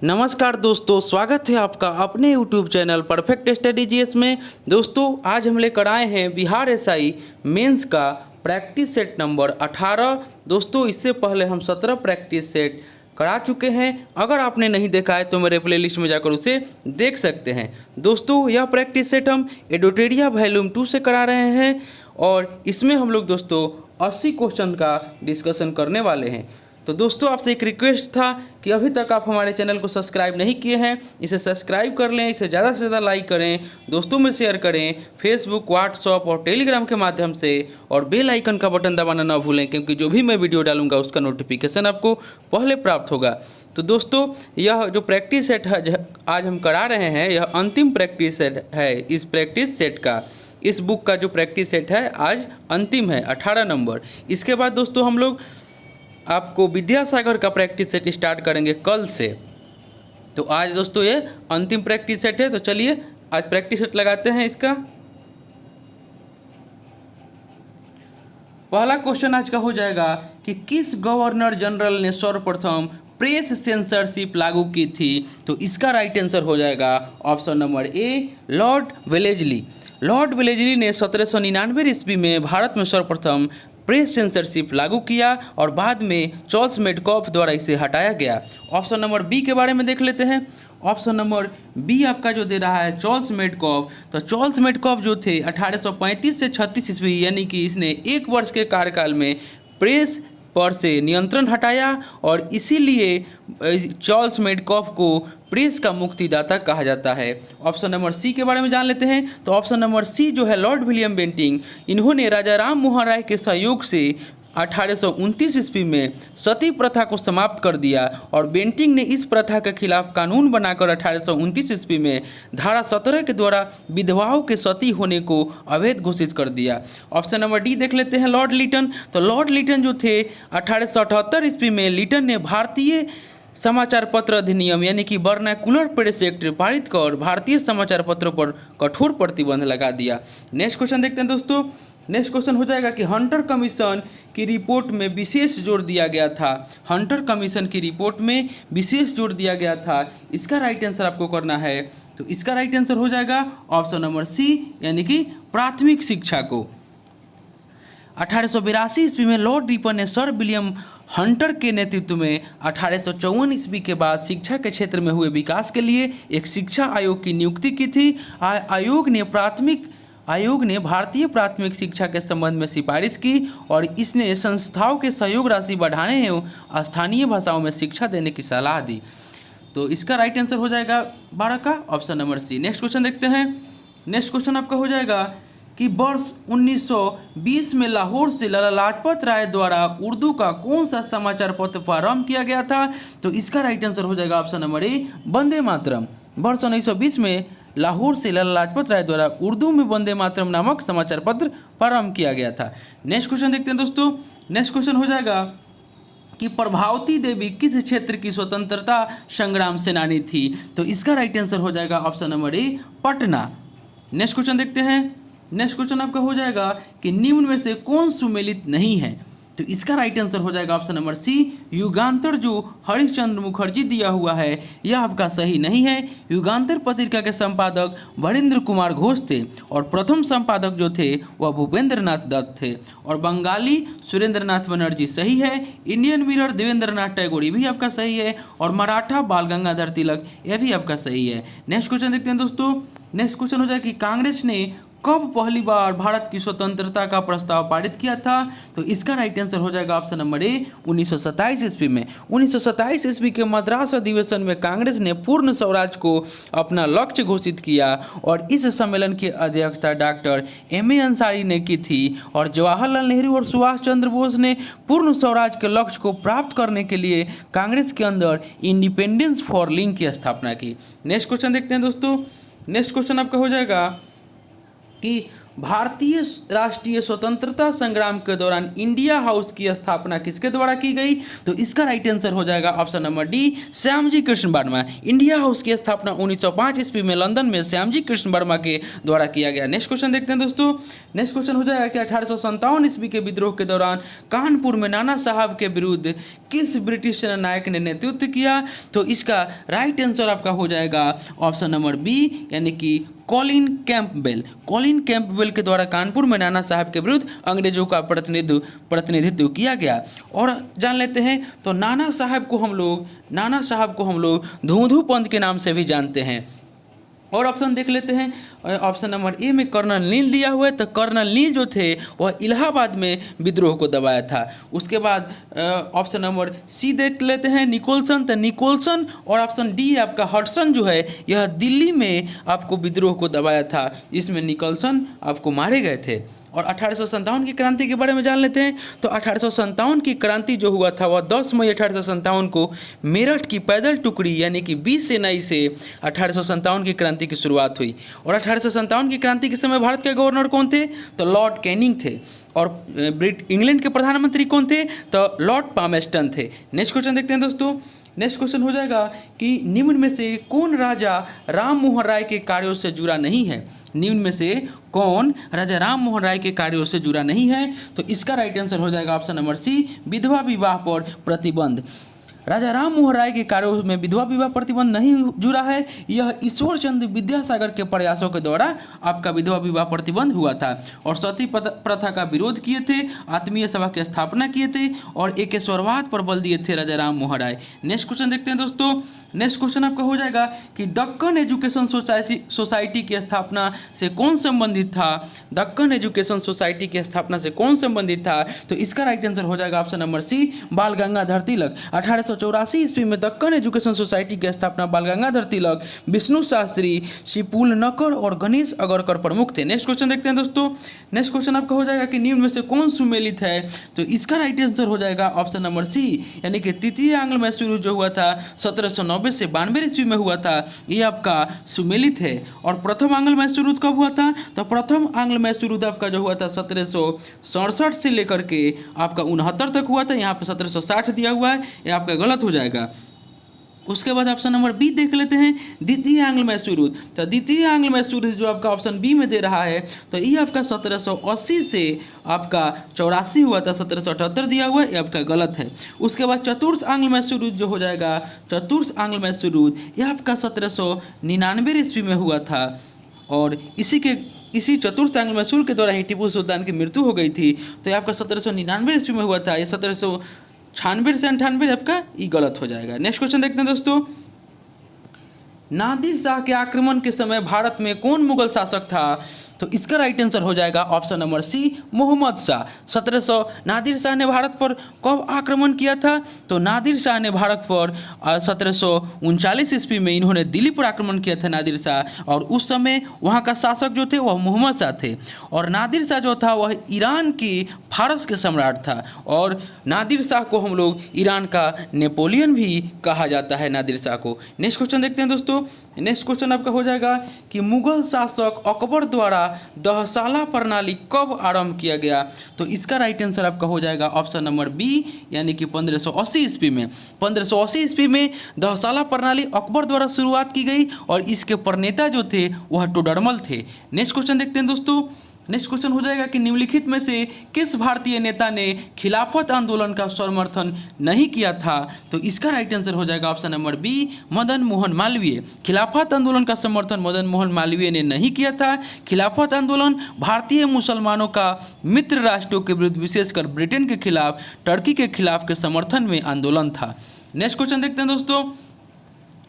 नमस्कार दोस्तों, स्वागत है आपका अपने YouTube channel perfect study GS में। दोस्तों आज हम लेकर आए हैं बिहार एसआई मेंस का प्रैक्टिस सेट नंबर 18। दोस्तों इससे पहले हम 17 प्रैक्टिस सेट करा चुके हैं। अगर आपने नहीं देखा है तो मेरे प्लेलिस्ट में जाकर उसे देख सकते हैं। दोस्तों यह प्रैक्टिस सेट हम एडोटेरिया वॉल्यूम 2 से करा रहे हैं और इसमें हम लोग दोस्तों 80 क्वेश्चन का डिस्कशन करने वाले हैं। तो दोस्तों आपसे एक रिक्वेस्ट था कि अभी तक आप हमारे चैनल को सब्सक्राइब नहीं किए हैं, इसे सब्सक्राइब कर लें, इसे ज़्यादा से ज़्यादा लाइक करें, दोस्तों में शेयर करें, फेसबुक, व्हाट्सएप और टेलीग्राम के माध्यम से, और बेल आइकन का बटन दबाना ना भूलें क्योंकि जो भी मैं वीडियो डालूंगा उसका नोटिफिकेशन आपको पहले प्राप्त होगा। तो दोस्तों यह जो प्रैक्टिस सेट है आज हम करा रहे हैं, यह अंतिम प्रैक्टिस सेट है इस प्रैक्टिस सेट का। इस बुक का जो प्रैक्टिस सेट है आज अंतिम है 18 नंबर। इसके बाद दोस्तों हम लोग आपको विद्यासागर का प्रैक्टिस सेट स्टार्ट करेंगे कल से। तो आज दोस्तों ये अंतिम प्रैक्टिस सेट है। तो चलिए आज प्रैक्टिस सेट लगाते हैं इसका। पहला क्वेश्चन आज का हो जाएगा कि किस गवर्नर जनरल ने सर्वप्रथम प्रेस सेंसरशिप लागू की थी। तो इसका राइट आंसर हो जाएगा ऑप्शन नंबर ए, लॉर्ड वेलेजली। लॉर्ड वेलेजली ने 1799 ईस्वी में भारत में सर्वप्रथम प्रेस सेंसरशिप लागू किया और बाद में चार्ल्स मेडकॉफ द्वारा इसे हटाया गया। ऑप्शन नंबर बी के बारे में देख लेते हैं। ऑप्शन नंबर बी आपका जो दे रहा है चार्ल्स मेडकॉफ। तो चार्ल्स मेडकॉफ जो थे 1835 से 36 ईस्वी यानी कि इसने 1 वर्ष के कार्यकाल में प्रेस पर से नियंत्रण हटाया और इसीलिए चार्ल्स मेडकॉफ को प्रेस का मुक्तिदाता कहा जाता है। ऑप्शन नंबर सी के बारे में जान लेते हैं। तो ऑप्शन नंबर सी जो है लॉर्ड विलियम बेंटिंग, इन्होंने राजा राम मोहन राय के सहयोग से 1829 ईस्वी में सती प्रथा को समाप्त कर दिया और बेंटिंग ने इस प्रथा के खिलाफ कानून बनाकर 1829 ईस्वी में धारा 17 के द्वारा विधवाओं के सती होने को अवैध घोषित कर दिया। ऑप्शन नंबर डी देख लेते हैं लॉर्ड लिटन। तो लॉर्ड लिटन जो थे 1878 ईस्वी में लिटन ने भारतीय समाचार पत्र अधिनियम यानी कि वर्नाकुलर प्रेस एक्ट पारित कर भारतीय समाचार पत्रों पर कठोर प्रतिबंध लगा दिया। नेक्स्ट क्वेश्चन देखते हैं दोस्तों। नेक्स्ट क्वेश्चन हो जाएगा कि हंटर कमीशन की रिपोर्ट में विशेष जोर दिया गया था। हंटर कमीशन की रिपोर्ट में विशेष जोर दिया गया था, इसका राइट आंसर आपको करना है। तो इसका राइट आंसर हो जाएगा ऑप्शन नंबर सी यानी कि प्राथमिक शिक्षा को। 1882 ईस्वी में लॉर्ड रिपन ने सर विलियम हंटर के नेतृत्व में 1854 ईस्वी के बाद शिक्षा के क्षेत्र में हुए विकास के लिए एक शिक्षा आयोग की नियुक्ति की थी। आयोग ने भारतीय प्राथमिक शिक्षा के संबंध में सिफारिश की और इसने संस्थाओं के सहयोग राशि बढ़ाने एवं स्थानीय भाषाओं में शिक्षा देने की सलाह दी। तो इसका राइट आंसर हो जाएगा 12 का option number C. Next question देखते हैं। नेक्स्ट क्वेश्चन आपका हो जाएगा कि वर्ष 1920 में लाहौर से लाला लाजपत राय द्वारा उर्दू का कौन सा समाचार पत्र प्रारंभ किया गया था। तो इसका राइट आंसर हो जाएगा ऑप्शन नंबर ए, वंदे मातरम। वर्ष 1920 में लाहौर से लाला लाजपत राय द्वारा उर्दू में वंदे मातरम नामक समाचार पत्र प्रारंभ किया गया था। नेक्स्ट क्वेश्चन देखते हैं दोस्तों। नेक्स्ट क्वेश्चन हो जाएगा कि प्रभावती देवी किस क्षेत्र की स्वतंत्रता संग्राम सेनानी थी। तो इसका राइट आंसर हो जाएगा ऑप्शन नंबर ए, पटना। नेक्स्ट क्वेश्चन देखते हैं। नेक्स्ट क्वेश्चन आपका हो जाएगा कि निम्न में से कौन सुमेलित नहीं है। तो इसका राइट आंसर हो जाएगा ऑप्शन नंबर सी, युगांतर जो हरिश्चंद्र मुखर्जी दिया हुआ है यह आपका सही नहीं है। युगांतर पत्रिका के संपादक वरिंद्र कुमार घोष थे और प्रथम संपादक जो थे वह भूपेंद्र नाथ दत्त थे। और बंगाली सुरेंद्र नाथ बनर्जी सही है। इंडियन मिरर देवेंद्र नाथ टैगोर ये भी आपका सही है। और मराठा बाल गंगाधर तिलक यह भी आपका सही है। नेक्स्ट क्वेश्चन देखते हैं दोस्तों। नेक्स्ट क्वेश्चन हो जाएगा कि कांग्रेस ने कब पहली बार भारत की स्वतंत्रता का प्रस्ताव पारित किया था। तो इसका राइट आंसर हो जाएगा ऑप्शन नंबर ए, 1927 ईस्वी में। 1927 ईस्वी के मद्रास अधिवेशन में कांग्रेस ने पूर्ण स्वराज को अपना लक्ष्य घोषित किया और इस सम्मेलन की अध्यक्षता डॉक्टर एम ए अंसारी ने की थी। और जवाहरलाल नेहरू और सुभाष चंद्र बोस ने पूर्ण स्वराज के लक्ष्य को प्राप्त करने के लिए कांग्रेस के अंदर इंडिपेंडेंस फॉर लिंक की स्थापना की। नेक्स्ट क्वेश्चन देखते हैं दोस्तों। नेक्स्ट क्वेश्चन आपका हो जाएगा कि भारतीय राष्ट्रीय स्वतंत्रता संग्राम के दौरान इंडिया हाउस की स्थापना किसके द्वारा की गई? तो इसका राइट आंसर हो जाएगा option number D, Shyamji Krishna Verma. India house की स्थापना 1905 ईस्वी में लंदन में श्यामजी कृष्ण वर्मा के द्वारा किया गया। नेक्स्ट क्वेश्चन देखते हैं दोस्तों। नेक्स्ट क्वेश्चन हो जाएगा कि 1857 ईस्वी के विद्रोह के दौरान कानपुर में नाना साहब के विरुद्ध किस ब्रिटिश सेना नायक ने नेतृत्व किया? तो इसका राइट आंसर आपका हो जाएगा ऑप्शन नंबर बी, यानी कि कॉलिन कैंपबेल। कॉलिन कैंपबेल के द्वारा कानपुर में नाना साहब के विरुद्ध अंग्रेजों का प्रतिनिधित्व किया गया। और जान लेते हैं तो नाना साहब को हम लोग धूंधू पंथ के नाम से भी जानते हैं। और ऑप्शन देख लेते हैं। ऑप्शन नंबर ए में कर्नल नील दिया हुआ है, तो कर्नल नील जो थे वह इलाहाबाद में विद्रोह को दबाया था। उसके बाद ऑप्शन नंबर सी देख लेते हैं, निकोलसन। तो निकोलसन और ऑप्शन डी आपका हडसन जो है यह दिल्ली में आपको विद्रोह को दबाया था, इसमें निकोलसन आपको मारे गए थे। और 1857 की क्रांति के बारे में जान लेते हैं। तो 1857 की क्रांति जो हुआ था वह 10 मई 1857 को मेरठ की पैदल टुकड़ी यानी कि 20 सेनाई से 1857 की क्रांति की शुरुआत हुई। और 1857 की क्रांति के समय भारत के गवर्नर कौन थे? तो लॉर्ड कैनिंग थे। और इंग्लैंड के प्रधानमंत्री कौन थे? तो लॉर्ड पामेस्टन थे। नेक्स्ट क्वेश्चन देखते हैं दोस्तों। नेक्स्ट क्वेश्चन हो जाएगा कि निम्न में से कौन राजा राम मोहन राय के कार्यों से जुड़ा नहीं है? निम्न में से कौन राजा राम मोहन राय के कार्यों से जुड़ा नहीं है? तो इसका राइट आंसर हो जाएगा ऑप्शन नंबर सी, विधवा विवाह पर प्रतिबंध। राजा राम मोहन राय के कार्यों में विधवा विवाह प्रतिबंध नहीं जुड़ा है। यह ईश्वर चंद्र विद्यासागर के प्रयासों के द्वारा आपका विधवा विवाह प्रतिबंध हुआ था। और सती प्रथा का विरोध किए थे, आत्मीय सभा की स्थापना किए थे और एकेश्वरवाद पर बल दिए थे राजा राम मोहन राय। नेक्स्ट क्वेश्चन देखते हैं दोस्तों। नेक्स्ट क्वेश्चन आपका हो जाएगा कि दक्कन एजुकेशन सोसाइटी की स्थापना से कौन संबंधित था? दक्कन एजुकेशन सोसाइटी की स्थापना से कौन संबंधित था? तो इसका राइट आंसर हो जाएगा ऑप्शन नंबर सी, बाल गंगाधर तिलक। 1884 ईस्वी में दक्कन एजुकेशन सोसाइटी की स्थापना बाल गंगाधर तिलक, विष्णु शास्त्री, शिपुल नकर और गणेश अगरकर प्रमुख थे। नेक्स्ट क्वेश्चन देखते हैं दोस्तों। नेक्स्ट क्वेश्चन आपका हो जाएगा कि निम्न में से कौन सुमेलित है? तो इसका राइट आंसर हो जाएगा ऑप्शन नंबर सी, यानी कि तृतीय आंग्ल मैसूर जो हुआ था 1790 से 92 ईस्वी में हुआ था, ये आपका सुमेलित है। और प्रथम आंग्ल मैसूर कब हुआ था? तो प्रथम आंग्ल मैसूर आपका जो हुआ था 1767 से लेकर के आपका 69 तक हुआ था। यहाँ पे 1760 दिया हुआ है, ये आपका गलत हो जाएगा। उसके बाद ऑप्शन नंबर बी देख लेते हैं, द्वितीय आंग्ल मैसूर। तो द्वितीय आंग्ल मैसूर जो आपका ऑप्शन बी में दे रहा है, तो ये आपका 1780 से आपका 84 हुआ था, 1778 दिया हुआ है, ये आपका गलत है। उसके बाद चतुर्थ आंग्ल मैसूर जो हो जाएगा, चतुर्थ आंग्ल मैसूर ये आपका 1799 ईस्वी में हुआ था। और इसी चतुर्थ आंग्ल मैसूर के द्वारा ही टीपू सुल्तान की मृत्यु हो गई थी। तो ये आपका 1799 ईस्वी में हुआ था, ये 1796 से 98 आपका ये गलत हो जाएगा। नेक्स्ट क्वेश्चन देखते हैं दोस्तों। नादिर शाह के आक्रमण के समय भारत में कौन मुगल शासक था? तो इसका राइट आंसर हो जाएगा option number C, Mohammad Shah. 1700 Nadir Shah ने भारत पर कब आक्रमण किया था? तो नादिर शाह ने भारत पर 1739 ईस्वी में इन्होंने दिल्ली पर आक्रमण किया था नादिर शाह। और उस समय वहाँ का शासक जो थे वह मोहम्मद शाह थे। और नादिर शाह जो था वह ईरान की फारस के सम्राट था। और नादिर शाह को हम लोग ईरान का नेपोलियन भी कहा जाता है, नादिर शाह को। नेक्स्ट क्वेश्चन देखते हैं दोस्तों। नेक्स्ट क्वेश्चन आपका हो जाएगा कि मुगल शासक अकबर द्वारा दहसाला प्रणाली कब आरंभ किया गया? तो इसका राइट आंसर आपका हो जाएगा ऑप्शन नंबर बी, यानी कि 1580 ईस्वी में। 1580 ईस्वी में दहसाला प्रणाली अकबर द्वारा शुरुआत की गई और इसके प्रणेता जो थे वह टोडरमल थे। नेक्स्ट क्वेश्चन देखते हैं दोस्तों। नेक्स्ट क्वेश्चन हो जाएगा कि निम्नलिखित में से किस भारतीय नेता ने खिलाफत आंदोलन का समर्थन नहीं किया था? तो इसका राइट आंसर हो जाएगा option number B, Madan Mohan Malviya. खिलाफत आंदोलन का समर्थन मदन मोहन मालवीय ने नहीं किया था। खिलाफत आंदोलन भारतीय मुसलमानों का मित्र राष्ट्रों के विरुद्ध, विशेषकर ब्रिटेन के खिलाफ, टर्की के खिलाफ के समर्थन में आंदोलन था। नेक्स्ट क्वेश्चन देखते हैं दोस्तों।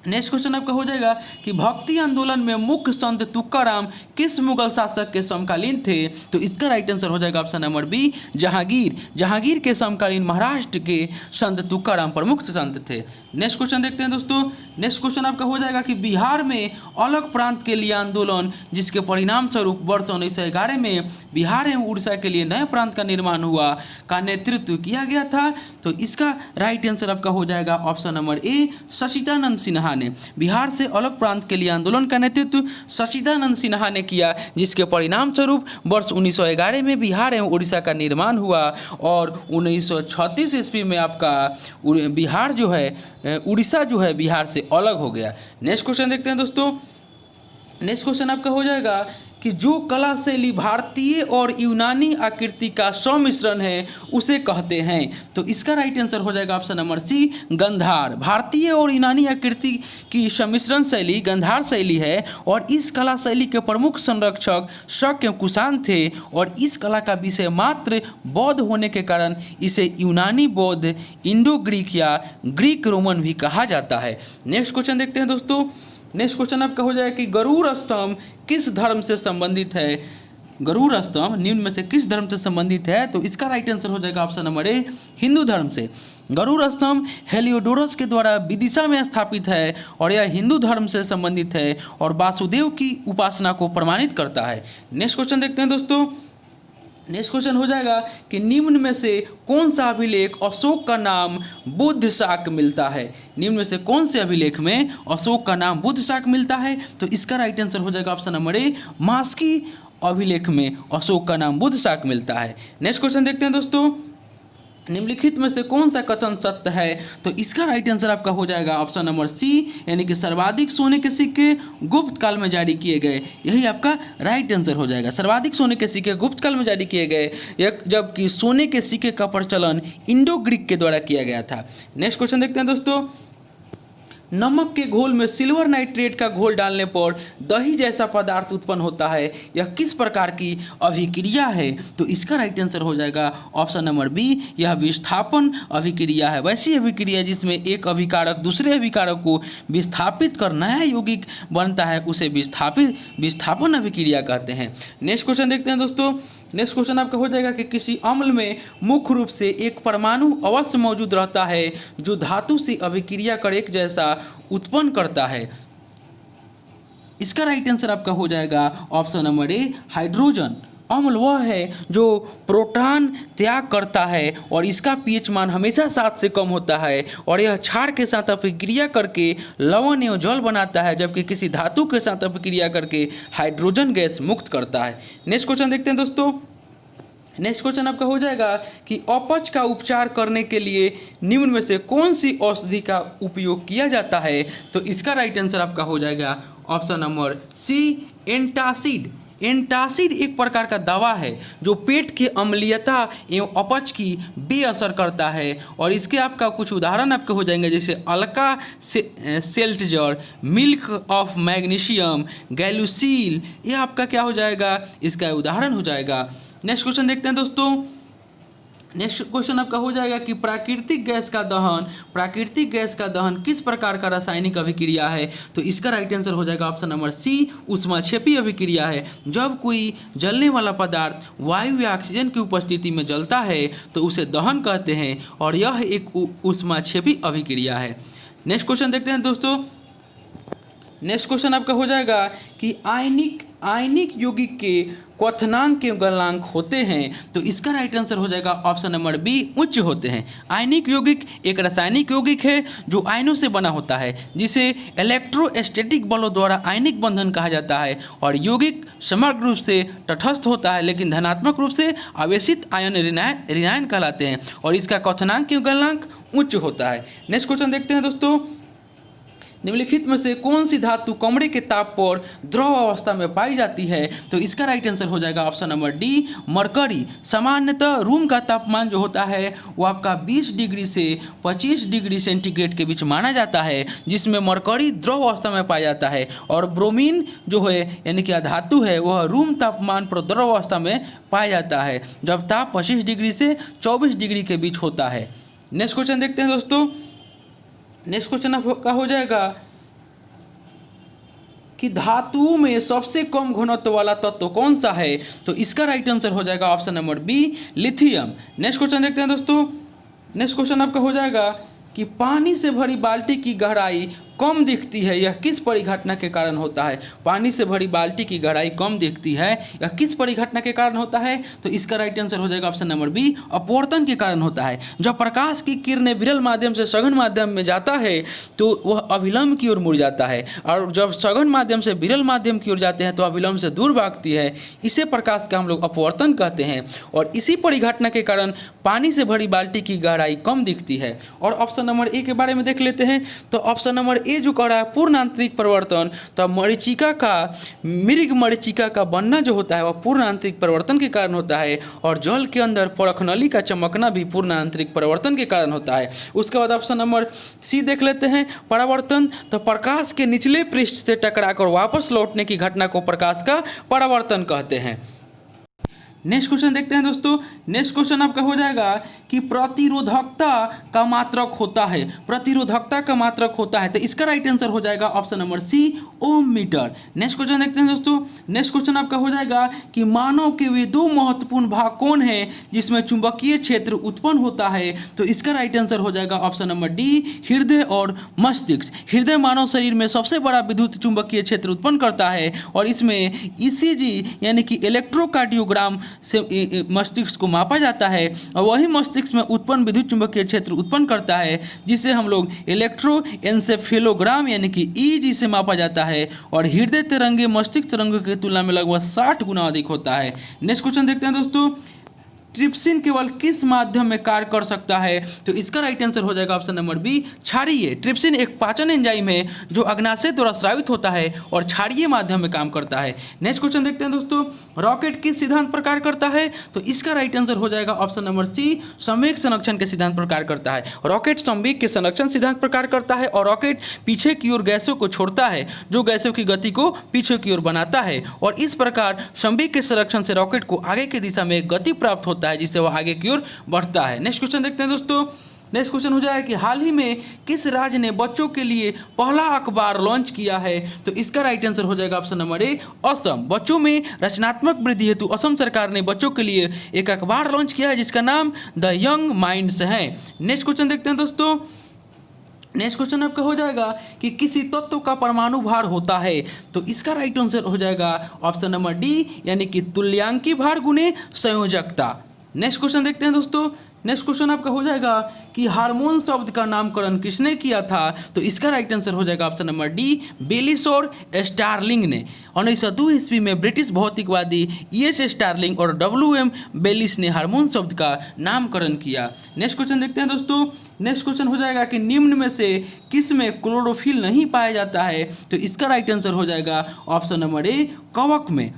नेक्स्ट क्वेश्चन आपका हो जाएगा कि भक्ति आंदोलन में मुख्य संत तुकाराम किस मुगल शासक के समकालीन थे? तो इसका राइट आंसर हो जाएगा option number B, Jahangir. Jahangir के समकालीन महाराष्ट्र के संत तुकाराम प्रमुख संत थे। नेक्स्ट क्वेश्चन देखते हैं दोस्तों। नेक्स्ट क्वेश्चन आपका हो जाएगा कि बिहार में अलग प्रांत के लिए आंदोलन, जिसके परिणाम स्वरूप वर्ष 1911 में बिहार एवं उड़ीसा के लिए नए प्रांत का निर्माण हुआ, का नेतृत्व किया गया था। तो इसका राइट आंसर आपका हो जाएगा ऑप्शन नंबर ए, सच्चिदानंद सिन्हा सिन्हा ने। बिहार से अलग प्रांत के लिए आंदोलन का नेतृत्व सच्चिदानंद सिन्हा ने किया, जिसके परिणाम स्वरूप वर्ष 1911 में बिहार एवं उड़ीसा का निर्माण हुआ और 1936 ईस्वी में आपका बिहार जो है उड़ीसा जो है बिहार से अलग हो गया। नेक्स्ट क्वेश्चन देखते हैं दोस्तों। नेक्स्ट क्वेश्चन आपका हो जाएगा कि जो कला शैली भारतीय और यूनानी आकृति का सम्मिश्रण है उसे कहते हैं। तो इसका राइट आंसर हो जाएगा ऑप्शन नंबर सी, गंधार। भारतीय और यूनानी आकृति की सम्मिश्रण शैली गंधार शैली है और इस कला शैली के प्रमुख संरक्षक शक एवं कुषाण थे और इस कला का विषय मात्र बौद्ध होने के कारण इसे यूनानी बौद्ध, इंडो ग्रीक या ग्रीक रोमन भी कहा जाता है। नेक्स्ट क्वेश्चन देखते हैं दोस्तों। नेक्स्ट क्वेश्चन आपका हो जाएगा कि गरुड़ स्तंभ किस धर्म से संबंधित है। गरुड़ स्तंभ निम्न में से किस धर्म से संबंधित है। तो इसका राइट आंसर हो जाएगा ऑप्शन नंबर ए, हिंदू धर्म से। गरुड़ स्तंभ हेलियोडोरस के द्वारा विदिशा में स्थापित है और यह हिंदू धर्म से संबंधित है और वासुदेव की उपासना को प्रमाणित करता है। नेक्स्ट क्वेश्चन देखते हैं दोस्तों। नेक्स्ट क्वेश्चन हो जाएगा कि निम्न में से कौन सा अभिलेख अशोक का नाम बुद्ध शाक मिलता है। निम्न में से कौन से अभिलेख में अशोक का नाम बुद्ध शाक मिलता है। तो इसका राइट आंसर हो जाएगा ऑप्शन नंबर ए, मास्की अभिलेख में अशोक का नाम बुद्ध शाक मिलता है। नेक्स्ट क्वेश्चन देखते हैं दोस्तों। निम्नलिखित में से कौन सा कथन सत्य है। तो इसका राइट आंसर आपका हो जाएगा ऑप्शन नंबर सी, यानी कि सर्वाधिक सोने के सिक्के गुप्त काल में जारी किए गए। यही आपका राइट आंसर हो जाएगा। सर्वाधिक सोने के सिक्के गुप्त काल में जारी किए गए, जबकि सोने के सिक्के का प्रचलन इंडो ग्रीक के द्वारा किया गया था। नेक्स्ट क्वेश्चन देखते हैं दोस्तों। नमक के घोल में सिल्वर नाइट्रेट का घोल डालने पर दही जैसा पदार्थ उत्पन्न होता है, यह किस प्रकार की अभिक्रिया है। तो इसका राइट आंसर हो जाएगा ऑप्शन नंबर बी, यह विस्थापन अभिक्रिया है। वैसी अभिक्रिया जिसमें एक अभिकारक दूसरे अभिकारक को विस्थापित कर नया यौगिक बनता है उसे विस्थापन अभिक्रिया कहते हैं। नेक्स्ट क्वेश्चन देखते हैं दोस्तों। नेक्स्ट क्वेश्चन आपका हो जाएगा कि किसी अम्ल में मुख्य रूप से एक परमाणु अवश्य मौजूद रहता है जो धातु से अभिक्रिया कर एक जैसा उत्पन्न करता है। इसका राइट आंसर आपका हो जाएगा ऑप्शन नंबर ए, हाइड्रोजन। अम्ल वह है जो प्रोटॉन त्याग करता है और इसका पीएच मान हमेशा 7 से कम होता है और यह क्षार के साथ अभिक्रिया करके लवण एवं जल बनाता है, जबकि किसी धातु के साथ अभिक्रिया करके हाइड्रोजन गैस मुक्त करता है। नेक्स्ट क्वेश्चन देखते हैं दोस्तों। नेक्स्ट क्वेश्चन आपका हो जाएगा कि अपच का उपचार करने के लिए निम्न में से कौन सी औषधि का उपयोग किया जाता है। तो इसका राइट आंसर आपका हो जाएगा option number C, antacid. Antacid एक प्रकार का दवा है जो पेट की अम्लीयता एवं अपच की बेअसर करता है और इसके आपका कुछ उदाहरण आपके हो जाएंगे, जैसे अल्का सेल्टजर, मिल्क ऑफ मैग्नीशियम, गैलुसील, ये आपका क्या हो जाएगा, इसका उदाहरण हो जाएगा। नेक्स्ट क्वेश्चन देखते हैं दोस्तों। नेक्स्ट क्वेश्चन आपका हो जाएगा कि प्राकृतिक गैस का दहन किस प्रकार का रासायनिक अभिक्रिया है। तो इसका राइट आंसर हो जाएगा ऑप्शन नंबर सी, ऊष्माक्षेपी अभिक्रिया है। जब कोई जलने वाला पदार्थ वायु या ऑक्सीजन की उपस्थिति में जलता है तो उसे दहन कहते हैं और यह एक ऊष्माक्षेपी अभिक्रिया है। नेक्स्ट क्वेश्चन देखते हैं दोस्तों। नेक्स्ट क्वेश्चन आपका हो जाएगा कि आयनिक यौगिक के क्वथनांक के गलनांक होते हैं। तो इसका राइट आंसर हो जाएगा ऑप्शन नंबर बी, उच्च होते हैं। आयनिक यौगिक एक रासायनिक यौगिक है जो आयनों से बना होता है, जिसे इलेक्ट्रोस्टैटिक बलों द्वारा आयनिक बंधन कहा जाता है और यौगिक समग्र रूप से तटस्थ होता है, लेकिन धनात्मक रूप से आवेशित आयन ऋणायन कहलाते हैं और इसका क्वथनांक के गलनांक उच्च होता है। नेक्स्ट क्वेश्चन देखते हैं दोस्तों। निम्नलिखित में से कौन सी धातु कमरे के ताप पर द्रव अवस्था में पाई जाती है। तो इसका राइट आंसर हो जाएगा ऑप्शन नंबर डी, मरकरी। सामान्यतः रूम का तापमान जो होता है वो आपका 20 डिग्री से 25 डिग्री सेंटीग्रेड के बीच माना जाता है, जिसमें मरकरी द्रव अवस्था में पाया जाता है और ब्रोमीन जो है यानी कि धातु है वह रूम तापमान पर द्रव अवस्था में पाया जाता है जब ताप 25 डिग्री से 24 डिग्री के बीच होता है। नेक्स्ट क्वेश्चन देखते हैं दोस्तों। नेक्स्ट क्वेश्चन आपका हो जाएगा कि धातुओं में सबसे कम घनत्व वाला तत्व कौन सा है। तो इसका राइट आंसर हो जाएगा option number B, lithium. Next question देखते हैं दोस्तों। नेक्स्ट क्वेश्चन आपका हो जाएगा कि पानी से भरी बाल्टी की गहराई कम दिखती है, यह किस परिघटना के कारण होता है? पानी से भरी बाल्टी की गहराई कम दिखती है, यह किस परिघटना के कारण होता है? तो इसका राइट आंसर हो जाएगा ऑप्शन नंबर बी, अपवर्तन के कारण होता है। जब प्रकाश की किरणें विरल माध्यम से सघन माध्यम में जाता है तो वह अभिलंब की ओर मुड़ जाता है, और जब सघन माध्यम से विरल माध्यम की ओर जाते हैं तो अभिलंब से दूर भागती है। इसे प्रकाश का हम लोग अपवर्तन कहते हैं, और इसी परिघटना के कारण पानी से भरी बाल्टी की गहराई कम दिखती है। और ऑप्शन नंबर ए के बारे में देख लेते हैं। तो ऑप्शन नंबर ए जो कह रहा है पूर्ण आंतरिक परिवर्तन, तो मरीचिका का मृग मरीचिका का बनना जो होता है वह पूर्ण आंतरिक परिवर्तन के कारण होता है, और जल के अंदर परखनली का चमकना भी पूर्ण आंतरिक परिवर्तन के कारण होता है। उसके बाद ऑप्शन नंबर सी देख लेते हैं, परावर्तन। तो प्रकाश के निचले पृष्ठ से टकराकर वापस लौटने की घटना को प्रकाश का परावर्तन कहते हैं। नेक्स्ट क्वेश्चन देखते हैं दोस्तों। नेक्स्ट क्वेश्चन आपका हो जाएगा कि प्रतिरोधकता का मात्रक होता है, प्रतिरोधकता का मात्रक होता है, तो इसका राइट आंसर हो जाएगा ऑप्शन नंबर सी, ओम मीटर। नेक्स्ट क्वेश्चन देखते हैं दोस्तों। नेक्स्ट क्वेश्चन आपका हो जाएगा कि मानव के वे दो महत्वपूर्ण भाग कौन है जिसमें चुंबकीय क्षेत्र उत्पन्न होता है? तो इसका राइट आंसर हो जाएगा ऑप्शन नंबर डी, हृदय और मस्तिष्क। हृदय मानव शरीर में सबसे बड़ा विद्युत चुंबकीय क्षेत्र उत्पन्न करता है, और इसमें ईसीजी यानी कि इलेक्ट्रोकार्डियोग्राम से मस्तिष्क को मापा जाता है, और वही मस्तिष्क में उत्पन्न विद्युत चुंबकीय क्षेत्र उत्पन्न करता है, जिसे हम लोग इलेक्ट्रोएन्सेफेलोग्राम यानी कि ईजी से मापा जाता है। और हृदय तरंगे मस्तिष्क तरंगों की तुलना में लगभग 60 गुना अधिक होता है। नेक्स्ट क्वेश्चन देखते हैं दोस्तों। ट्रिप्सिन केवल किस माध्यम में कार्य कर सकता है? तो इसका राइट आंसर हो जाएगा ऑप्शन नंबर बी, क्षारीय। ट्रिप्सिन एक पाचन एंजाइम है जो अग्नाशय द्वारा स्रावित होता है और क्षारीय माध्यम में काम करता है। नेक्स्ट क्वेश्चन देखते हैं दोस्तों। रॉकेट किस सिद्धांत पर कार्य करता है? तो इसका राइट आंसर हो जाएगा ऑप्शन नंबर सी, संवेग संरक्षण के सिद्धांत पर कार्य करता है। रॉकेट संवेग के संरक्षण सिद्धांत पर कार्य करता है, और रॉकेट पीछे की ओर गैसों को छोड़ता है जो गैसों की गति को पीछे की ओर बनाता है, और इस प्रकार संवेग के संरक्षण से रॉकेट को आगे की दिशा में गति प्राप्त होता है, जिससे वह आगे की ओर बढ़ता है। नेक्स्ट क्वेश्चन देखते हैं दोस्तों। नेक्स्ट क्वेश्चन हो जाए कि हाल ही में किस राज्य ने बच्चों के लिए पहला अखबार लॉन्च किया है? तो इसका राइट आंसर हो जाएगा ऑप्शन नंबर ए, असम। बच्चों में रचनात्मक वृद्धि हेतु असम सरकार ने बच्चों के लिए एक अखबार लॉन्च किया है जिसका नाम द यंग माइंड्स है। नेक्स्ट क्वेश्चन देखते हैं दोस्तों। नेक्स्ट क्वेश्चन आपका हो जाएगा कि किसी तत्व का परमाणु भार होता है? तो इसका राइट आंसर हो जाएगा ऑप्शन नंबर डी, यानी कि तुल्यांकी भार गुने संयोजकता। नेक्स्ट क्वेश्चन देखते हैं दोस्तों। नेक्स्ट क्वेश्चन आपका हो जाएगा कि हार्मोन शब्द का नामकरण किसने किया था? तो इसका राइट आंसर हो जाएगा ऑप्शन नंबर डी, बेलिस और स्टार्लिंग ने। 1902 ईस्वी में ब्रिटिश भौतिकवादी ES स्टार्लिंग और WM बेलिस ने हार्मोन शब्द का नामकरण किया। नेक्स्ट क्वेश्चन देखते हैं दोस्तों। नेक्स्ट क्वेश्चन हो जाएगा कि निम्न में से किस में क्लोरोफिल नहीं पाया जाता है? तो इसका राइट आंसर हो जाएगा ऑप्शन नंबर ए, कवक में।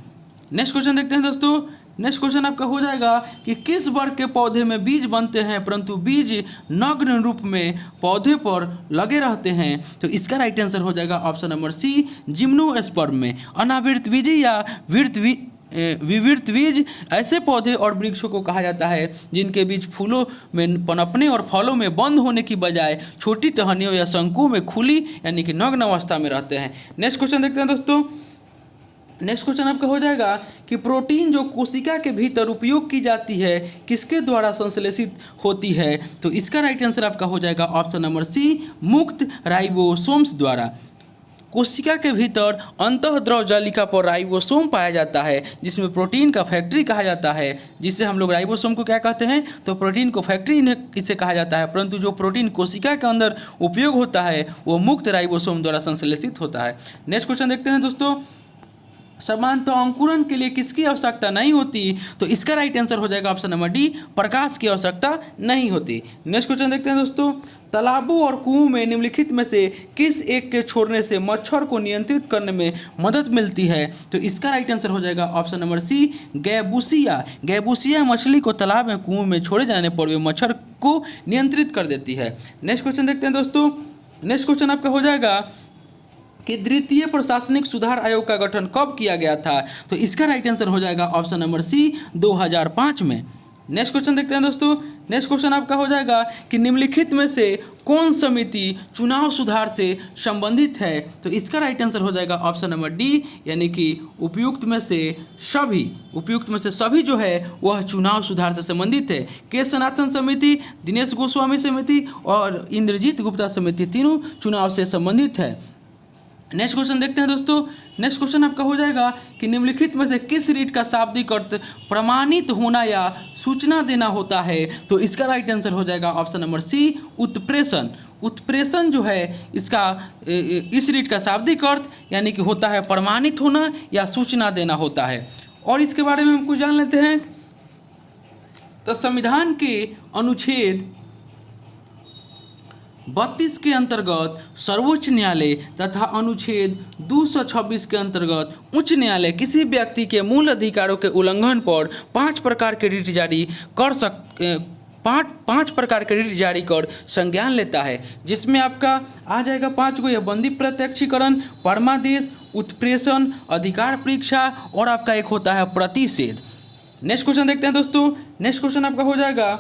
नेक्स्ट क्वेश्चन देखते हैं दोस्तों। नेक्स्ट क्वेश्चन आपका हो जाएगा कि किस वर्ग के पौधे में बीज बनते हैं परंतु बीज नग्न रूप में पौधे पर लगे रहते हैं? तो इसका राइट आंसर हो जाएगा ऑप्शन नंबर सी, जिम्नोस्पर्म में। अनावृतबीजी या विवृतबीज ऐसे पौधे और वृक्षों को कहा जाता है जिनके बीज फूलों में पनपने और फलों में बंद होने की बजाय छोटी टहनियों या शंकुओं में खुली यानी कि नग्न अवस्था में रहते हैं। नेक्स्ट क्वेश्चन देखते हैं दोस्तों। नेक्स्ट क्वेश्चन आपका हो जाएगा कि प्रोटीन जो कोशिका के भीतर उपयोग की जाती है किसके द्वारा संश्लेषित होती है? तो इसका राइट आंसर आपका हो जाएगा ऑप्शन नंबर सी, मुक्त राइबोसोम्स द्वारा। कोशिका के भीतर अंतःद्रव जालिका पर राइबोसोम पाया जाता है जिसमें प्रोटीन का फैक्ट्री कहा जाता है, जिससे हम लोग राइबोसोम को क्या कहते हैं? तो प्रोटीन को फैक्ट्री इसे कहा जाता है, परंतु जो प्रोटीन कोशिका के अंदर उपयोग होता है वो मुक्त राइबोसोम द्वारा संश्लेषित होता है। नेक्स्ट क्वेश्चन देखते हैं दोस्तों। समानता अंकुरन के लिए किसकी आवश्यकता नहीं होती? तो इसका राइट आंसर हो जाएगा ऑप्शन नंबर डी, प्रकाश की आवश्यकता नहीं होती। नेक्स्ट क्वेश्चन देखते हैं दोस्तों। तालाबों और कुओं में निम्नलिखित में से किस एक के छोड़ने से मच्छर को नियंत्रित करने में मदद मिलती है? तो इसका राइट आंसर हो जाएगा ऑप्शन नंबर सी, गैबूसिया। गैबूसिया मछली को तालाब में कुओं में छोड़े जाने पर वे मच्छर को नियंत्रित कर देती है। नेक्स्ट क्वेश्चन देखते हैं दोस्तों। नेक्स्ट क्वेश्चन आपका हो जाएगा कि द्वितीय प्रशासनिक सुधार आयोग का गठन कब किया गया था? तो इसका राइट आंसर हो जाएगा ऑप्शन नंबर सी, 2005 में। नेक्स्ट क्वेश्चन देखते हैं दोस्तों। नेक्स्ट क्वेश्चन आपका हो जाएगा कि निम्नलिखित में से कौन समिति चुनाव सुधार से संबंधित है? तो इसका राइट आंसर हो जाएगा ऑप्शन नंबर डी, यानी कि उपयुक्त में से सभी जो है वह चुनाव सुधार से संबंधित है। के सनातन समिति, दिनेश गोस्वामी समिति और इंद्रजीत गुप्ता समिति तीनों चुनाव से संबंधित है। नेक्स्ट क्वेश्चन देखते हैं दोस्तों। नेक्स्ट क्वेश्चन आपका हो जाएगा कि निम्नलिखित में से किस रीट का शाब्दिक अर्थ प्रमाणित होना या सूचना देना होता है? तो इसका राइट आंसर हो जाएगा ऑप्शन नंबर सी, उत्प्रेषण। उत्प्रेषण जो है इसका इस रीट का शाब्दिक अर्थ यानी कि होता है प्रमाणित होना या सूचना देना होता है। और इसके बारे में हम कुछ जान लेते हैं। तो संविधान के अनुच्छेद 32 के अंतर्गत सर्वोच्च न्यायालय तथा अनुच्छेद 226 के अंतर्गत उच्च न्यायालय किसी व्यक्ति के मूल अधिकारों के उल्लंघन पर 5 प्रकार के रिट जारी कर संज्ञान लेता है, जिसमें आपका आ जाएगा 5 गो, यह बंदी प्रत्यक्षीकरण, परमादेश, उत्प्रेषण, अधिकार परीक्षा और आपका एक होता है प्रतिषेध। नेक्स्ट क्वेश्चन देखते हैं दोस्तों। नेक्स्ट क्वेश्चन आपका हो जाएगा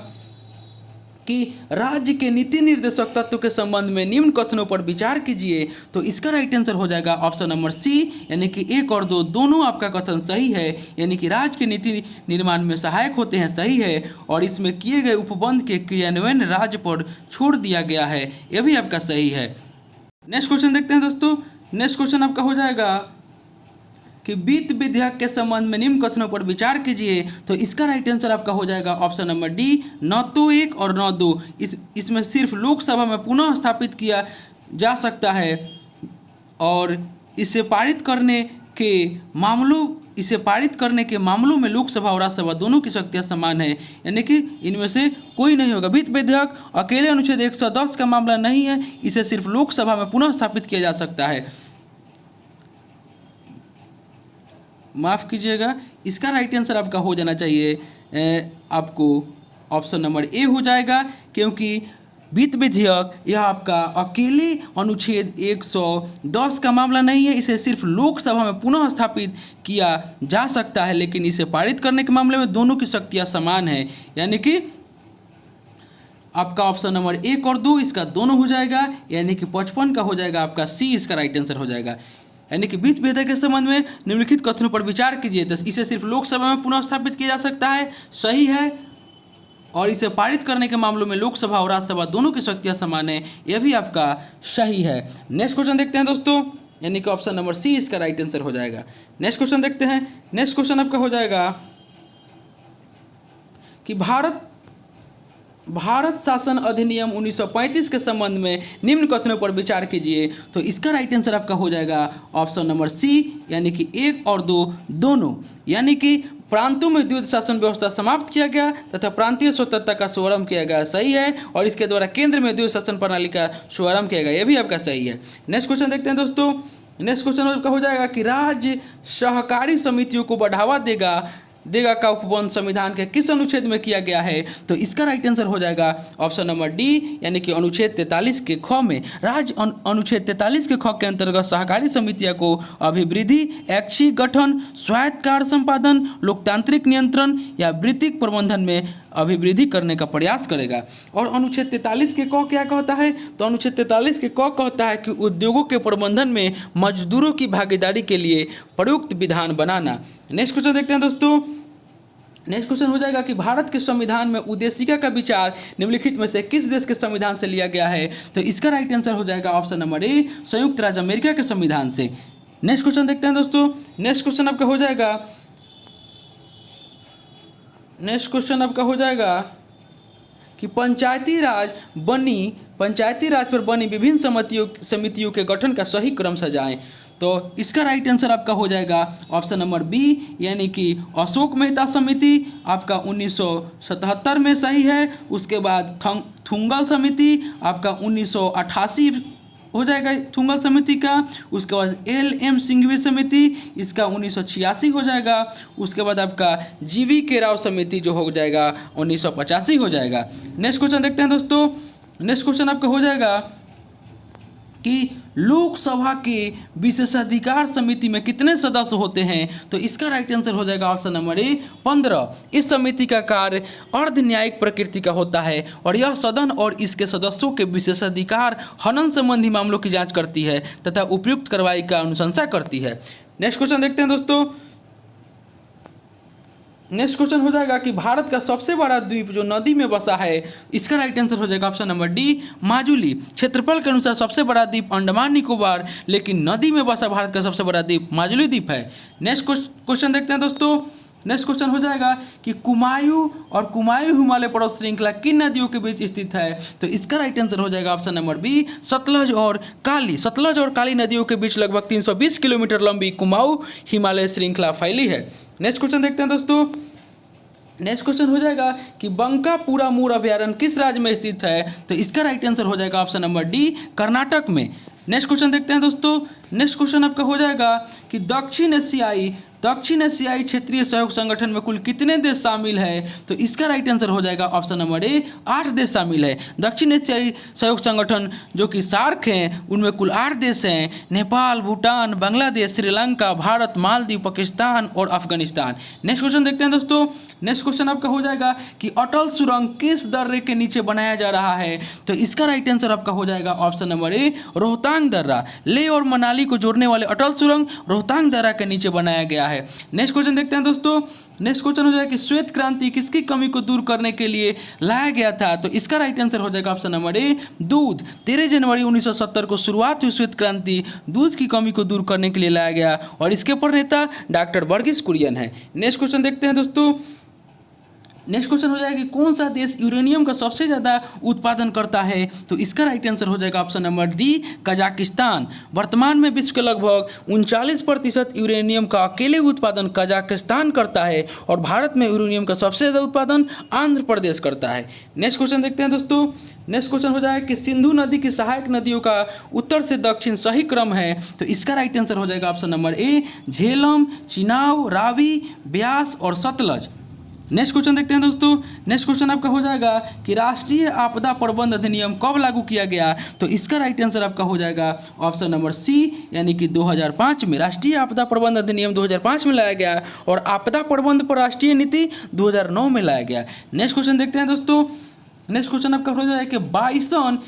कि राज्य के नीति निर्देशक तत्व के संबंध में निम्न कथनों पर विचार कीजिए। तो इसका राइट आंसर हो जाएगा ऑप्शन नंबर सी, यानी कि 1 और 2 दोनों आपका कथन सही है, यानी कि राज्य के नीति निर्माण में सहायक होते हैं, सही है। और इसमें किए गए उपबंध के क्रियान्वयन राज्य पर छोड़ दिया गया है, यह भी आपका सही है। नेक्स्ट क्वेश्चन देखते हैं दोस्तों। नेक्स्ट क्वेश्चन आपका हो जाएगा कि वित्त विधेयक के संबंध में निम्न कथनों पर विचार कीजिए। तो इसका राइट आंसर आपका हो जाएगा ऑप्शन नंबर डी, न तो 1 और न 2। इसमें सिर्फ लोकसभा में पुनः स्थापित किया जा सकता है और इसे पारित करने के मामलों में लोकसभा और राज्यसभा दोनों की शक्तियां समान है, यानी कि इनमें से कोई नहीं होगा। वित्त विधेयक अकेले अनुच्छेद 110 का मामला नहीं है, इसे सिर्फ लोकसभा में पुनः स्थापित किया जा सकता है। माफ़ कीजिएगा, इसका राइट आंसर आपका हो जाना चाहिए आपको ऑप्शन नंबर ए हो जाएगा, क्योंकि वित्त विधेयक यह आपका अकेले अनुच्छेद 110 का मामला नहीं है, इसे सिर्फ लोकसभा में पुनः स्थापित किया जा सकता है, लेकिन इसे पारित करने के मामले में दोनों की शक्तियां समान हैं, यानी कि आपका ऑप्शन नंबर 1 और 2 इसका दोनों हो जाएगा, यानी कि 55 का हो जाएगा आपका सी, इसका राइट आंसर हो जाएगा। यानी कि वित्त विधेयक के संबंध में निम्नलिखित कथनों पर विचार कीजिए। तो इसे सिर्फ लोकसभा में पुनः स्थापित किया जा सकता है, सही है। और इसे पारित करने के मामलों में लोकसभा और राज्यसभा दोनों की शक्तियां समान है, यह भी आपका सही है। नेक्स्ट क्वेश्चन देखते हैं दोस्तों, यानी कि ऑप्शन नंबर सी इसका राइट आंसर हो जाएगा। नेक्स्ट क्वेश्चन देखते हैं। नेक्स्ट क्वेश्चन आपका हो जाएगा कि भारत शासन अधिनियम 1935 के संबंध में निम्न कथनों पर विचार कीजिए। तो इसका राइट आंसर आपका हो जाएगा ऑप्शन नंबर सी, यानी कि 1 और 2 दोनों, यानी कि प्रांतों में द्वैध शासन व्यवस्था समाप्त किया गया तथा प्रांतीय स्वतंत्रता का शुभारंभ किया गया, सही है। और इसके द्वारा केंद्र में द्वैध शासन प्रणाली का शुभारंभ किया गया, यह भी आपका सही है। नेक्स्ट क्वेश्चन देखते हैं दोस्तों। नेक्स्ट क्वेश्चन आपका हो जाएगा कि राज्य सहकारी समितियों को बढ़ावा देगा का उपबंध संविधान के किस अनुच्छेद में किया गया है? तो इसका राइट आंसर हो जाएगा ऑप्शन नंबर डी, यानी कि अनुच्छेद 43 के ख में। राज्य अनुच्छेद 43 के ख के अंतर्गत सहकारी समितियों को अभिवृद्धि, ऐच्छिक गठन, स्वायत्त कार्य संपादन, लोकतांत्रिक नियंत्रण या वृत्तिक प्रबंधन में अभिवृद्धि करने का प्रयास करेगा। और अनुच्छेद 43 के क क्या कहता है? तो अनुच्छेद 43 के क कहता है कि उद्योगों के प्रबंधन में मजदूरों की भागीदारी के लिए प्रयुक्त विधान बनाना। नेक्स्ट क्वेश्चन देखते हैं दोस्तों। नेक्स्ट क्वेश्चन हो जाएगा कि भारत के संविधान में उद्देशिका का विचार निम्नलिखित में से किस देश के संविधान से लिया गया है? तो इसका राइट आंसर हो जाएगा ऑप्शन नंबर ए, संयुक्त राज्य अमेरिका के संविधान से। नेक्स्ट क्वेश्चन देखते हैं दोस्तों। नेक्स्ट क्वेश्चन आपका हो जाएगा कि पंचायती राज पर बनी विभिन्न समितियों के गठन का सही क्रम सजाएं। तो इसका राइट आंसर आपका हो जाएगा ऑप्शन नंबर बी, यानी कि अशोक मेहता समिति आपका 1977 में सही है। उसके बाद थुंगल समिति आपका 1988 हो जाएगा थुंगल समिति का। उसके बाद LM सिंघवी समिति इसका 1986 हो जाएगा। उसके बाद आपका GV के राव समिति जो हो जाएगा 1985 हो जाएगा। नेक्स्ट क्वेश्चन देखते हैं दोस्तों। नेक्स्ट क्वेश्चन आपका हो जाएगा कि लोकसभा के विशेषाधिकार समिति में कितने सदस्य होते हैं? तो इसका राइट आंसर हो जाएगा ऑप्शन नंबर ए 15। इस समिति का कार्य अर्ध न्यायिक प्रकृति का होता है और यह सदन और इसके सदस्यों के विशेषाधिकार हनन संबंधी मामलों की जांच करती है तथा उपयुक्त कार्रवाई का अनुशंसा करती है। नेक्स्ट क्वेश्चन देखते हैं दोस्तों। नेक्स्ट क्वेश्चन हो जाएगा कि भारत का सबसे बड़ा द्वीप जो नदी में बसा है, इसका राइट आंसर हो जाएगा ऑप्शन नंबर डी माजुली। क्षेत्रफल के अनुसार सबसे बड़ा द्वीप अंडमान निकोबार, लेकिन नदी में बसा भारत का सबसे बड़ा द्वीप माजुली द्वीप है। नेक्स्ट क्वेश्चन देखते हैं दोस्तों। नेक्स्ट क्वेश्चन हो जाएगा कि कुमायूं और कुमायूं हिमालय पर्वत श्रृंखला किन नदियों के बीच स्थित है? तो इसका राइट आंसर हो जाएगा ऑप्शन नंबर बी सतलज और काली। सतलज और काली नदियों के बीच लगभग 320 किलोमीटर लंबी कुमाऊं हिमालय श्रृंखला फैली है। नेक्स्ट क्वेश्चन देखते हैं दोस्तों। नेक्स्ट क्वेश्चन हो जाएगा कि बंकापुरा मोर अभयारण्य किस राज्य में स्थित है? तो इसका राइट आंसर हो जाएगा ऑप्शन नंबर डी कर्नाटक में। नेक्स्ट क्वेश्चन देखते हैं दोस्तों। नेक्स्ट क्वेश्चन आपका हो जाएगा कि दक्षिण एशियाई क्षेत्रीय सहयोग संगठन में कुल कितने देश शामिल है? तो इसका राइट आंसर हो जाएगा ऑप्शन नंबर ए 8 देश शामिल है। दक्षिण एशियाई सहयोग संगठन जो कि सार्क हैं, उनमें कुल 8 देश हैं। नेपाल, भूटान, बांग्लादेश, श्रीलंका, भारत, मालदीव, पाकिस्तान और अफगानिस्तान। नेक्स्ट क्वेश्चन देखते हैं दोस्तों। नेक्स्ट क्वेश्चन आपका हो जाएगा कि अटल सुरंग किस दर्रे के नीचे बनाया जा रहा है? तो इसका राइट आंसर आपका हो जाएगा ऑप्शन नंबर ए रोहतांग दर्रा। लेह और मनाली को जोड़ने वाले अटल सुरंग रोहतांग दर्रा के नीचे बनाया गया है। नेक्स्ट क्वेश्चन देखते हैं दोस्तों। नेक्स्ट क्वेश्चन हो जाएगा कि श्वेत क्रांति किसकी कमी को दूर करने के लिए लाया गया था? तो इसका राइट आंसर हो जाएगा ऑप्शन नंबर ए दूध। 13 जनवरी 1970 को शुरुआत हुई श्वेत क्रांति दूध की कमी को दूर करने के लिए लाया गया और इसके प्रणेता डॉक्टर वर्गीस कुरियन है। नेक्स्ट क्वेश्चन देखते हैं दोस्तों। नेक्स्ट क्वेश्चन हो जाएगा कि कौन सा देश यूरेनियम का सबसे ज़्यादा उत्पादन करता है? तो इसका राइट आंसर हो जाएगा ऑप्शन नंबर डी कजाकिस्तान। वर्तमान में विश्व के लगभग 39% यूरेनियम का अकेले उत्पादन कजाकिस्तान करता है और भारत में यूरेनियम का सबसे ज़्यादा उत्पादन आंध्र प्रदेश करता है। नेक्स्ट क्वेश्चन देखते हैं दोस्तों। नेक्स्ट क्वेश्चन हो जाएगा कि सिंधु नदी की सहायक नदियों का उत्तर से दक्षिण सही क्रम है? तो इसका राइट आंसर हो जाएगा ऑप्शन नंबर ए झेलम, चिनाब, रावी, ब्यास और सतलज। नेक्स्ट क्वेश्चन देखते हैं दोस्तों। नेक्स्ट क्वेश्चन आपका हो जाएगा कि राष्ट्रीय आपदा प्रबंध अधिनियम कब लागू किया गया? तो इसका राइट आंसर आपका हो जाएगा ऑप्शन नंबर सी यानी कि 2005 में। राष्ट्रीय आपदा प्रबंध अधिनियम 2005 में लाया गया और आपदा प्रबंध पर राष्ट्रीय नीति 2009 में लाया गया। नेक्स्ट क्वेश्चन देखते हैं दोस्तों। नेक्स्ट क्वेश्चन आपका हो जाएगा कि बाइसन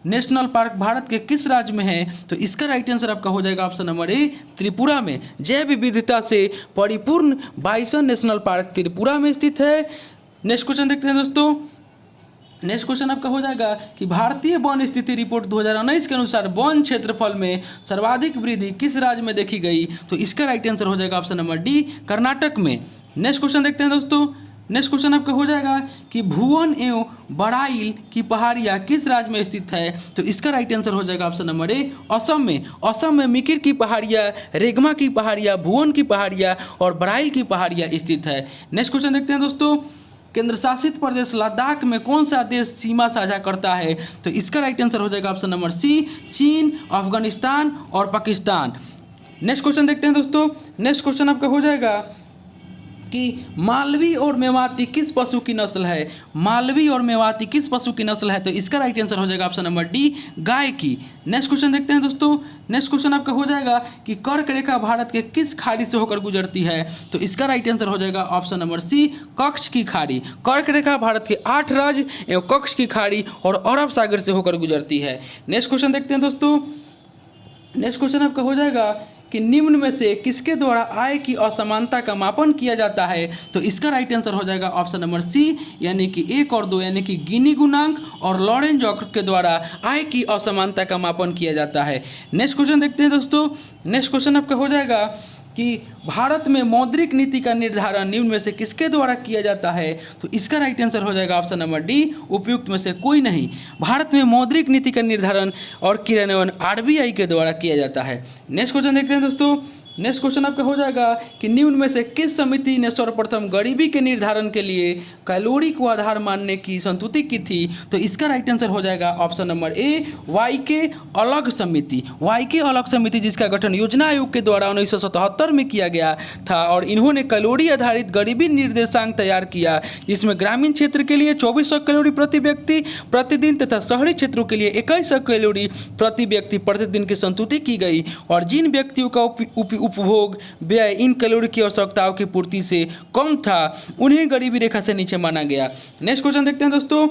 नेशनल पार्क भारत के किस राज्य में है? तो इसका राइट आंसर आपका हो जाएगा ऑप्शन नंबर ए त्रिपुरा में। जैव विविधता से परिपूर्ण बाइसन नेशनल पार्क त्रिपुरा में स्थित है। नेक्स्ट क्वेश्चन देखते हैं दोस्तों। नेक्स्ट क्वेश्चन आपका हो जाएगा कि भारतीय वन स्थिति रिपोर्ट 2019 के अनुसार वन क्षेत्रफल में सर्वाधिक वृद्धि किस राज्य में देखी गई? तो इसका राइट आंसर हो जाएगा ऑप्शन नंबर डी कर्नाटक में। नेक्स्ट क्वेश्चन देखते हैं दोस्तों। नेक्स्ट क्वेश्चन आपका हो जाएगा कि भुवन एवं बड़ाइल की पहाड़ियाँ किस राज्य में स्थित है? तो इसका राइट आंसर हो जाएगा ऑप्शन नंबर ए असम में। असम में मिकिर की पहाड़ियाँ, रेगमा की पहाड़ियाँ, भुवन की पहाड़ियाँ और बड़ाइल की पहाड़ियाँ स्थित है। नेक्स्ट क्वेश्चन देखते हैं दोस्तों। केंद्र शासित प्रदेश लद्दाख में कौन सा देश सीमा साझा करता है? तो इसका राइट आंसर हो जाएगा ऑप्शन नंबर सी चीन, अफगानिस्तान और पाकिस्तान। नेक्स्ट क्वेश्चन देखते हैं दोस्तों। नेक्स्ट क्वेश्चन आपका हो जाएगा कि मालवी और मेवाती किस पशु की नस्ल है? मालवी और मेवाती किस पशु की नस्ल है? तो इसका राइट आंसर हो जाएगा ऑप्शन नंबर डी गाय की। नेक्स्ट क्वेश्चन देखते हैं दोस्तों। नेक्स्ट क्वेश्चन आपका हो जाएगा कि कर्क रेखा भारत के किस खाड़ी से होकर गुजरती है? तो इसका राइट आंसर हो जाएगा ऑप्शन नंबर सी कच्छ की खाड़ी। कर्क रेखा भारत के 8 राज्य एवं कच्छ की खाड़ी और अरब सागर से होकर गुजरती है। नेक्स्ट क्वेश्चन देखते हैं दोस्तों। नेक्स्ट क्वेश्चन आपका हो जाएगा कि निम्न में से किसके द्वारा आय की असमानता का मापन किया जाता है? तो इसका राइट आंसर हो जाएगा ऑप्शन नंबर सी यानी कि 1 और 2 यानी कि गिनी गुणांक और लॉरेंज वक्र के द्वारा आय की असमानता का मापन किया जाता है। नेक्स्ट क्वेश्चन देखते हैं दोस्तों। नेक्स्ट क्वेश्चन आपका हो जाएगा कि भारत में मौद्रिक नीति का निर्धारण निम्न में से किसके द्वारा किया जाता है? तो इसका राइट आंसर हो जाएगा ऑप्शन नंबर डी उपयुक्त में से कोई नहीं। भारत में मौद्रिक नीति का निर्धारण और क्रियान्वयन आरबीआई के द्वारा किया जाता है। नेक्स्ट क्वेश्चन देखते हैं दोस्तों। नेक्स्ट क्वेश्चन आपका हो जाएगा कि निम्न में से किस समिति ने सर्वप्रथम गरीबी के निर्धारण के लिए कैलोरी को आधार मानने की संस्तुति की थी? तो इसका राइट आंसर हो जाएगा ऑप्शन नंबर ए, वाई के अलग समिति। वाई के अलग समिति जिसका गठन योजना आयोग के द्वारा 1977 में किया गया था और इन्होंने कैलोरी आधारित गरीबी निर्देशांक तैयार किया, जिसमें ग्रामीण क्षेत्र के लिए 2400 कैलोरी प्रति व्यक्ति प्रतिदिन तथा शहरी क्षेत्रों के लिए 2100 कैलोरी प्रति व्यक्ति प्रतिदिन की संस्तुति की गई और जिन व्यक्तियों का उपभोग व्यय इन कैलोरी की आवश्यकताओं की पूर्ति से कम था उन्हें गरीबी रेखा से नीचे माना गया। नेक्स्ट क्वेश्चन देखते हैं दोस्तों।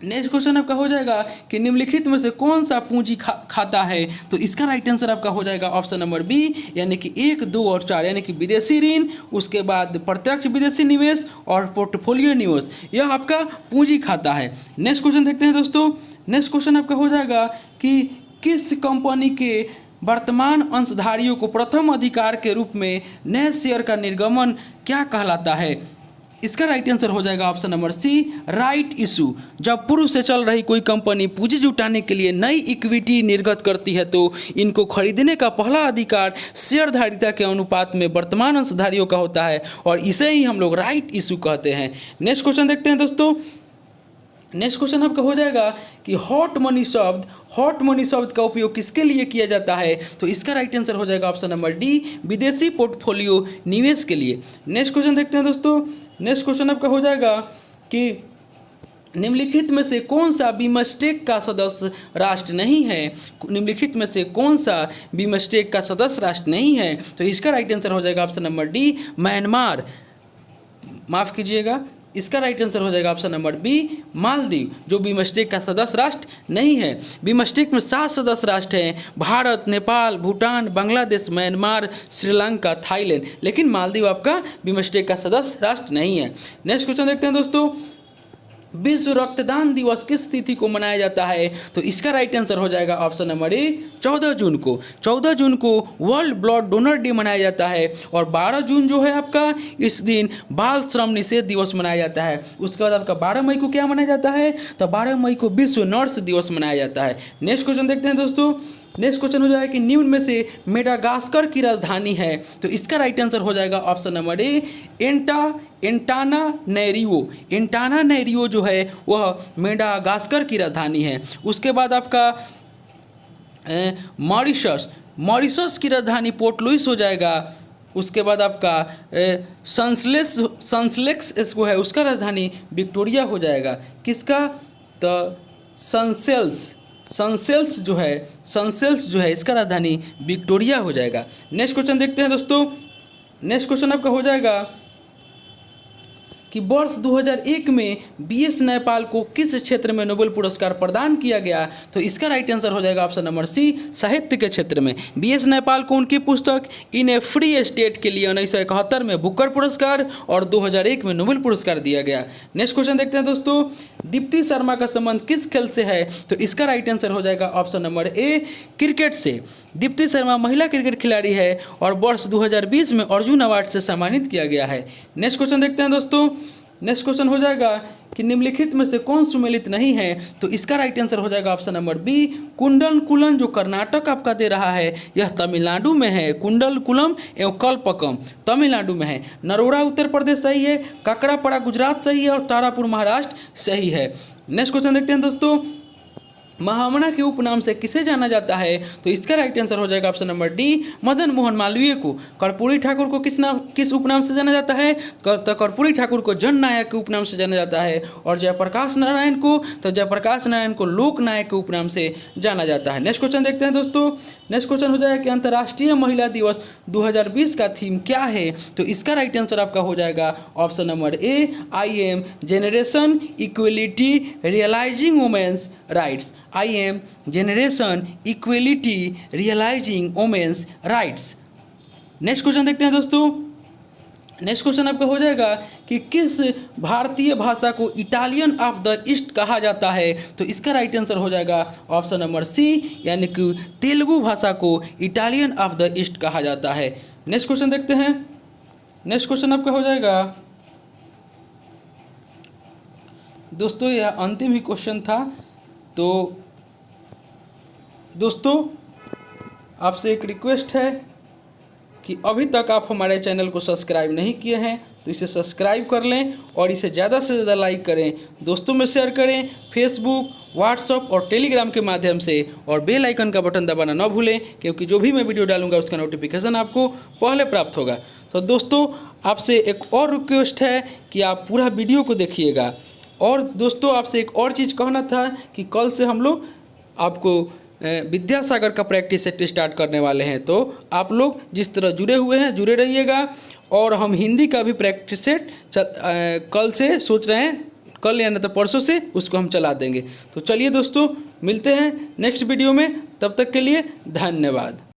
नेक्स्ट क्वेश्चन आपका हो जाएगा कि निम्नलिखित में से कौन सा पूंजी खाता है? तो इसका राइट आंसर आपका हो जाएगा ऑप्शन नंबर बी, यानी कि 1, 2 और 4, यानी कि विदेशी ऋण, उसके बाद प्रत्यक्ष विदेशी निवेश और पोर्टफोलियो निवेश, यह आपका पूंजी खाता है। नेक्स्ट क्वेश्चन देखते हैं दोस्तों। नेक्स्ट क्वेश्चन आपका हो जाएगा कि किस कंपनी के वर्तमान अंशधारियों को प्रथम अधिकार के रूप में नए शेयर का निर्गमन क्या कहलाता है? इसका राइट आंसर हो जाएगा option number C, right issue. जब पूर्व से चल रही कोई कंपनी पूंजी जुटाने के लिए नई इक्विटी निर्गत करती है तो इनको खरीदने का पहला अधिकार शेयरधारिता के अनुपात में वर्तमान अंशधारियों का होता है और इसे ही हम लोग राइट इशू कहते हैं। नेक्स्ट क्वेश्चन देखते हैं दोस्तों। नेक्स्ट क्वेश्चन आपका हो जाएगा कि हॉट मनी शब्द का उपयोग किसके लिए किया जाता है? तो इसका राइट आंसर हो जाएगा ऑप्शन नंबर डी, विदेशी पोर्टफोलियो निवेश के लिए। नेक्स्ट क्वेश्चन देखते हैं दोस्तों। नेक्स्ट क्वेश्चन आपका हो जाएगा कि निम्नलिखित में से कौन सा बिमस्टेक का सदस्य राष्ट्र नहीं है? निम्नलिखित में से कौन सा बिमस्टेक का सदस्य राष्ट्र नहीं है? तो इसका राइट आंसर हो जाएगा ऑप्शन नंबर डी, म्यांमार। माफ़ कीजिएगा, इसका राइट आंसर हो जाएगा ऑप्शन नंबर बी, मालदीव, जो बिमस्टेक का सदस्य राष्ट्र नहीं है। बिमस्टेक में 7 सदस्य राष्ट्र हैं, भारत, नेपाल, भूटान, बांग्लादेश, म्यांमार, श्रीलंका, थाईलैंड, लेकिन मालदीव आपका बिमस्टेक का सदस्य राष्ट्र नहीं है। नेक्स्ट क्वेश्चन देखते हैं दोस्तों। विश्व रक्तदान दिवस किस तिथि को मनाया जाता है? तो इसका राइट आंसर हो जाएगा ऑप्शन नंबर ए, 14 जून को। 14 जून को वर्ल्ड ब्लड डोनर डे मनाया जाता है और 12 जून जो है आपका इस दिन बाल श्रम निषेध दिवस मनाया जाता है। उसके बाद आपका 12 मई को क्या मनाया जाता है? तो 12 मई को विश्व नर्स दिवस मनाया जाता है। नेक्स्ट क्वेश्चन देखते हैं दोस्तों। नेक्स्ट क्वेश्चन हो जाएगा कि निम्न में से मेडागास्कर की राजधानी है? तो इसका राइट आंसर हो जाएगा ऑप्शन नंबर ए, एंटानानैरियो। एंटानानैरियो जो है वह मेडागास्कर की राजधानी है। उसके बाद आपका मॉरिशस की राजधानी पोर्ट लुइस हो जाएगा। उसके बाद आपका सनस्लेक्स इसको है उसका राजधानी विक्टोरिया हो जाएगा। किसका? तो सनसेल्स जो है इसका राजधानी विक्टोरिया हो जाएगा। नेक्स्ट क्वेश्चन देखते हैं दोस्तों। नेक्स्ट क्वेश्चन आपका हो जाएगा कि वर्ष 2001 में BS नयपाल को किस क्षेत्र में नोबेल पुरस्कार प्रदान किया गया? तो इसका राइट आंसर हो जाएगा ऑप्शन नंबर सी, साहित्य के क्षेत्र में। BS नयपाल को उनकी पुस्तक इन ए फ्री स्टेट के लिए 1971 में बुकर पुरस्कार और 2001 में नोबेल पुरस्कार दिया गया। नेक्स्ट क्वेश्चन देखते हैं दोस्तों। दीप्ति शर्मा का संबंध किस खेल से है? तो इसका राइट आंसर हो जाएगा ऑप्शन नंबर ए, क्रिकेट से। दीप्ति शर्मा महिला क्रिकेट खिलाड़ी है और वर्ष 2020 में अर्जुन अवार्ड से सम्मानित किया गया है। नेक्स्ट क्वेश्चन देखते हैं दोस्तों। नेक्स्ट क्वेश्चन हो जाएगा कि निम्नलिखित में से कौन सुमेलित नहीं है? तो इसका राइट आंसर हो जाएगा ऑप्शन नंबर बी, कुंडलकुलम, जो कर्नाटक आपका दे रहा है यह तमिलनाडु में है। कुंडलकुलम एवं कल्पकम तमिलनाडु में है। नरोड़ा उत्तर प्रदेश सही है, काकरापड़ा गुजरात सही है और तारापुर महाराष्ट्र सही है। नेक्स्ट क्वेश्चन देखते हैं दोस्तों। महामना के उपनाम से किसे जाना जाता है? तो इसका राइट आंसर हो जाएगा option number D, Madan Mohan Malviya को। कर्पूरी ठाकुर को किस उपनाम से जाना जाता है? तो कर्पूरी ठाकुर को जननायक के उपनाम से जाना जाता है और जयप्रकाश नारायण को लोकनायक के उपनाम से जाना जाता है। नेक्स्ट क्वेश्चन देखते हैं दोस्तों। नेक्स्ट क्वेश्चन हो जाएगा कि अंतर्राष्ट्रीय महिला दिवस 2020 का थीम क्या है? तो इसका राइट आंसर आपका हो जाएगा option number A, I am generation equality realising women's rights. I am generation equality realizing women's rights। Next question देखते हैं दोस्तों। नेक्स्ट क्वेश्चन आपका हो जाएगा कि किस भारतीय भाषा को इटालियन ऑफ द ईस्ट कहा जाता है? तो इसका राइट आंसर हो जाएगा ऑप्शन नंबर सी, यानी कि तेलुगु भाषा को इटालियन ऑफ द ईस्ट कहा जाता है। नेक्स्ट क्वेश्चन देखते हैं। नेक्स्ट क्वेश्चन आपका हो जाएगा दोस्तों, यह अंतिम ही क्वेश्चन था। तो दोस्तों आपसे एक रिक्वेस्ट है कि अभी तक आप हमारे चैनल को सब्सक्राइब नहीं किए हैं तो इसे सब्सक्राइब कर लें और इसे ज़्यादा से ज़्यादा लाइक करें, दोस्तों में शेयर करें, फेसबुक, व्हाट्सअप और टेलीग्राम के माध्यम से, और बेल आइकन का बटन दबाना न भूलें क्योंकि जो भी मैं वीडियो डालूंगा उसका नोटिफिकेशन आपको पहले प्राप्त होगा। तो दोस्तों आपसे एक और रिक्वेस्ट है कि आप पूरा वीडियो को देखिएगा। और दोस्तों आपसे एक और चीज़ कहना था कि कल से हम लोग आपको विद्यासागर का प्रैक्टिस सेट स्टार्ट करने वाले हैं, तो आप लोग जिस तरह जुड़े हुए हैं जुड़े रहिएगा। और हम हिंदी का भी प्रैक्टिस सेट कल से सोच रहे हैं, कल या नहीं तो परसों से उसको हम चला देंगे। तो चलिए दोस्तों मिलते हैं नेक्स्ट वीडियो में, तब तक के लिए धन्यवाद।